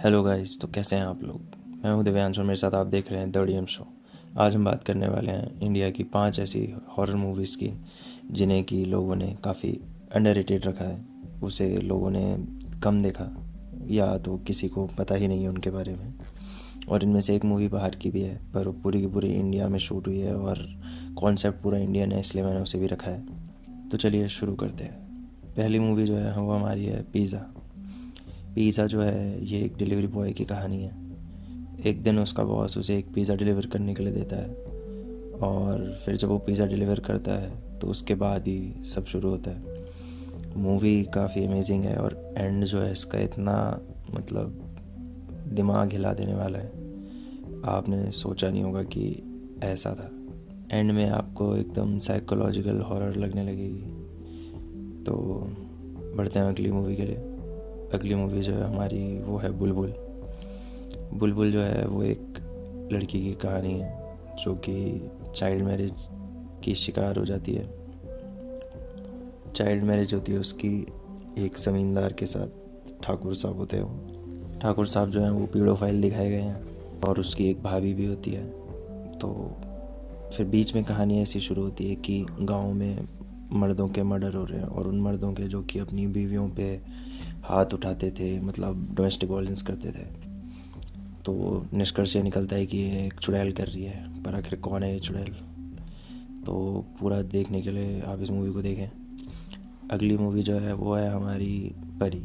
Hello guys, तो कैसे हैं आप लोग। मैं हूं दिव्यांश और मेरे साथ आप देख रहे हैं द डीएम शो। आज हम बात करने वाले हैं इंडिया की 5 ऐसी हॉरर मूवीज़ की जिन्हें कि लोगों ने काफ़ी अंडररेटेड रखा है। उसे लोगों ने कम देखा या तो किसी को पता ही नहीं है उनके बारे में। और इनमें से एक मूवी बाहर की भी है, पर वो पूरी की पूरी इंडिया में शूट हुई है और कॉन्सेप्ट पूरा इंडियन है, इसलिए मैंने उसे भी रखा है। तो चलिए शुरू करते हैं। पहली मूवी जो है वो हमारी है पिज़्ज़ा। पिज़्ज़ा जो है ये एक डिलीवरी बॉय की कहानी है। एक दिन उसका बॉस उसे एक पिज़्ज़ा डिलीवर करने के लिए देता है, और फिर जब वो पिज़्ज़ा डिलीवर करता है तो उसके बाद ही सब शुरू होता है। मूवी काफ़ी अमेजिंग है और एंड जो है इसका इतना मतलब दिमाग हिला देने वाला है, आपने सोचा नहीं होगा कि ऐसा था। एंड में आपको एकदम साइकोलॉजिकल हॉरर लगने लगेगी। तो बढ़ते हैं अगली मूवी के लिए। अगली मूवी जो है हमारी वो है बुलबुल। बुलबुल जो है वो एक लड़की की कहानी है जो कि चाइल्ड मैरिज की शिकार हो जाती है। चाइल्ड मैरिज होती है उसकी एक ज़मींदार के साथ। ठाकुर साहब होते हैं वो। ठाकुर साहब जो हैं वो पीडोफाइल दिखाए गए हैं और उसकी एक भाभी भी होती है। तो फिर बीच में कहानी ऐसी शुरू होती है कि गांव में मर्दों के मर्डर हो रहे हैं, और उन मर्दों के जो कि अपनी बीवियों पे हाथ उठाते थे, मतलब डोमेस्टिक वायलेंस करते थे। तो निष्कर्ष ये निकलता है कि ये एक चुड़ैल कर रही है, पर आखिर कौन है ये चुड़ैल। तो पूरा देखने के लिए आप इस मूवी को देखें। अगली मूवी जो है वो है हमारी परी।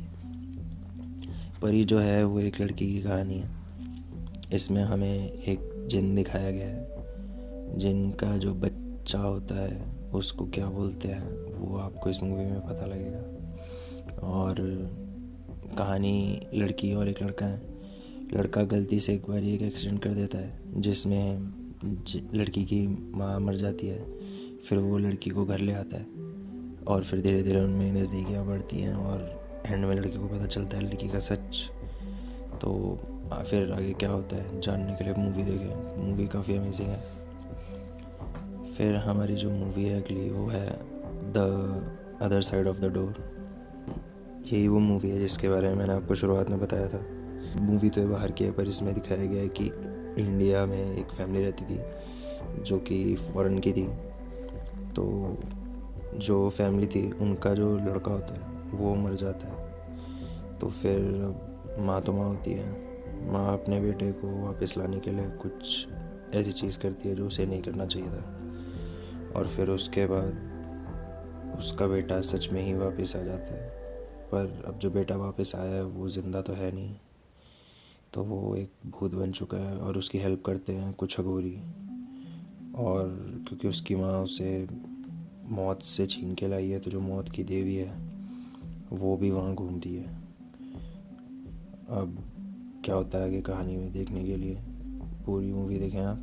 परी जो है वो एक लड़की की कहानी है। इसमें हमें एक जिन दिखाया गया है। जिन का जो बच्चा होता है उसको क्या बोलते हैं वो आपको इस मूवी में पता लगेगा। और कहानी लड़की और एक लड़का है। लड़का गलती से एक बार एक एक्सीडेंट कर देता है जिसमें लड़की की माँ मर जाती है। फिर वो लड़की को घर ले आता है और फिर धीरे धीरे उनमें नज़दीकियाँ बढ़ती हैं और एंड में लड़की को पता चलता है लड़की का सच। तो फिर आगे क्या होता है जानने के लिए मूवी देखें। मूवी काफ़ी अमेजिंग है। फिर हमारी जो मूवी है अगली वो है the other side of the door. यही वो मूवी है जिसके बारे में मैंने आपको शुरुआत में बताया था। मूवी तो बाहर की है, पर इसमें दिखाया गया है कि इंडिया में एक फैमिली रहती थी जो कि फ़ॉरेन की थी। तो जो फैमिली थी उनका जो लड़का होता है वो मर जाता है। तो फिर माँ तो माँ होती है, माँ अपने बेटे को वापस लाने के लिए कुछ ऐसी चीज़ करती है जो उसे नहीं करना चाहिए था। और फिर उसके बाद उसका बेटा सच में ही वापस आ जाता है, पर अब जो बेटा वापस आया है वो ज़िंदा तो है नहीं। तो वो एक भूत बन चुका है और उसकी हेल्प करते हैं कुछ अघोरी। और क्योंकि उसकी माँ उसे मौत से छीन के लाई है, तो जो मौत की देवी है वो भी वहाँ घूमती है। अब क्या होता है आगे कहानी में देखने के लिए पूरी मूवी देखें आप।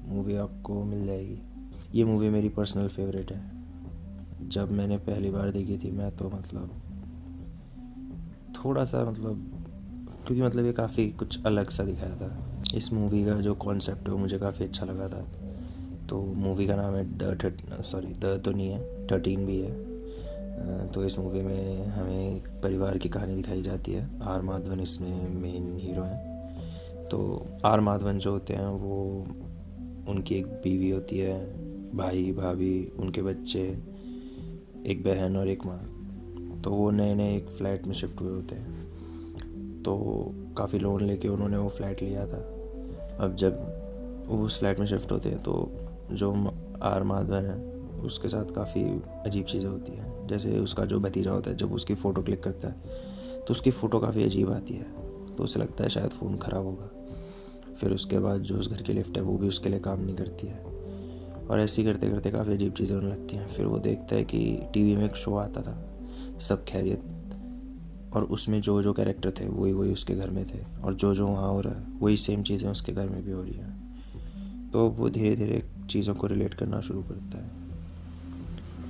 मूवी आपको मिल जाएगी। ये मूवी मेरी पर्सनल फेवरेट है। जब मैंने पहली बार देखी थी मैं तो मतलब थोड़ा सा क्योंकि ये काफ़ी कुछ अलग सा दिखाया था। इस मूवी का जो कॉन्सेप्ट है वो मुझे काफ़ी अच्छा लगा था। तो मूवी का नाम है द तो नहीं है, 13 भी है। तो इस मूवी में हमें एक परिवार की कहानी दिखाई जाती है। आर माधवन इसमें मेन हीरो हैं। तो आर माधवन जो होते हैं वो उनकी एक बीवी होती है, भाई भाभी, उनके बच्चे, एक बहन और एक माँ। तो वो नए नए एक फ्लैट में शिफ्ट हुए होते हैं। तो काफ़ी लोन लेके उन्होंने वो फ्लैट लिया था। अब जब वो उस फ्लैट में शिफ्ट होते हैं तो जो आर माधवन है उसके साथ काफ़ी अजीब चीज़ें होती हैं। जैसे उसका जो भतीजा होता है जब उसकी फ़ोटो क्लिक करता है तो उसकी फ़ोटो काफ़ी अजीब आती है, तो उसे लगता है शायद फ़ोन ख़राब होगा। फिर उसके बाद जो उस घर की लिफ्ट है वो भी उसके लिए काम नहीं करती है, और ऐसे ही करते करते काफ़ी अजीब चीज़ें होने लगती हैं। फिर वो देखता है कि टीवी में एक शो आता था सब खैरियत, और उसमें जो जो कैरेक्टर थे वही वही उसके घर में थे, और जो वहाँ हो रहा है वही सेम चीज़ें उसके घर में भी हो रही हैं। तो वो धीरे धीरे चीज़ों को रिलेट करना शुरू करता है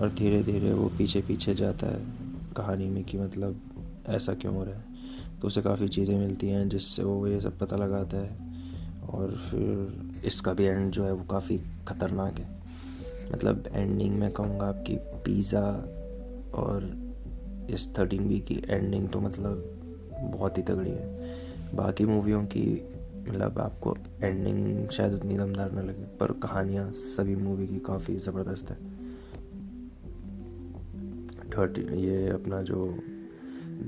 और धीरे धीरे वो पीछे पीछे जाता है कहानी में कि ऐसा क्यों हो रहा है। तो उसे काफ़ी चीज़ें मिलती हैं जिससे वो ये सब पता लगाता है। और फिर इसका भी एंड जो है वो काफ़ी ख़तरनाक है। एंडिंग मैं कहूँगा आपकी पिज़्ज़ा और इस 13B की एंडिंग तो बहुत ही तगड़ी है। बाकी मूवियों की मतलब आपको एंडिंग शायद उतनी दमदार न लगे, पर कहानियाँ सभी मूवी की काफ़ी ज़बरदस्त है। 30 ये अपना जो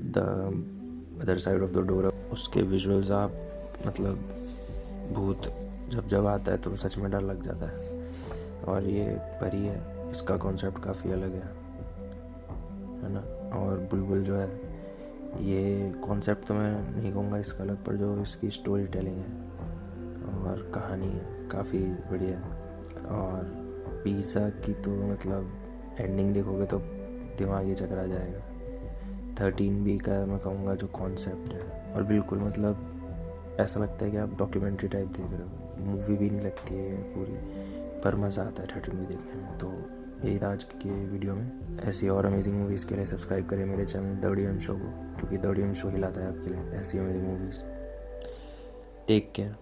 the other side of the door है, उसके विजुअल्स आप मतलब भूत जब जब आता है तो सच में डर लग जाता है। और ये परी है, इसका कॉन्सेप्ट काफ़ी अलग है ना। और बुलबुल जो है, ये कॉन्सेप्ट तो मैं नहीं कहूँगा इसका अलग, पर जो इसकी स्टोरी टेलिंग है और कहानी है काफ़ी बढ़िया है। और पिज़्ज़ा की तो मतलब एंडिंग देखोगे तो दिमाग ही चकरा जाएगा। 13B का मैं कहूँगा जो कॉन्सेप्ट है, और बिल्कुल मतलब ऐसा लगता है कि आप डॉक्यूमेंट्री टाइप देख रहे हो, मूवी भी नहीं लगती है पूरी, पर मज़ा आता है 13B देखने में। तो यही था आज के वीडियो में। ऐसी और अमेजिंग मूवीज़ के लिए सब्सक्राइब करें मेरे चैनल द डीएम शो को, क्योंकि द डीएम शो हिलाता है आपके लिए ऐसी अमेजिंग मूवीज़। Take care.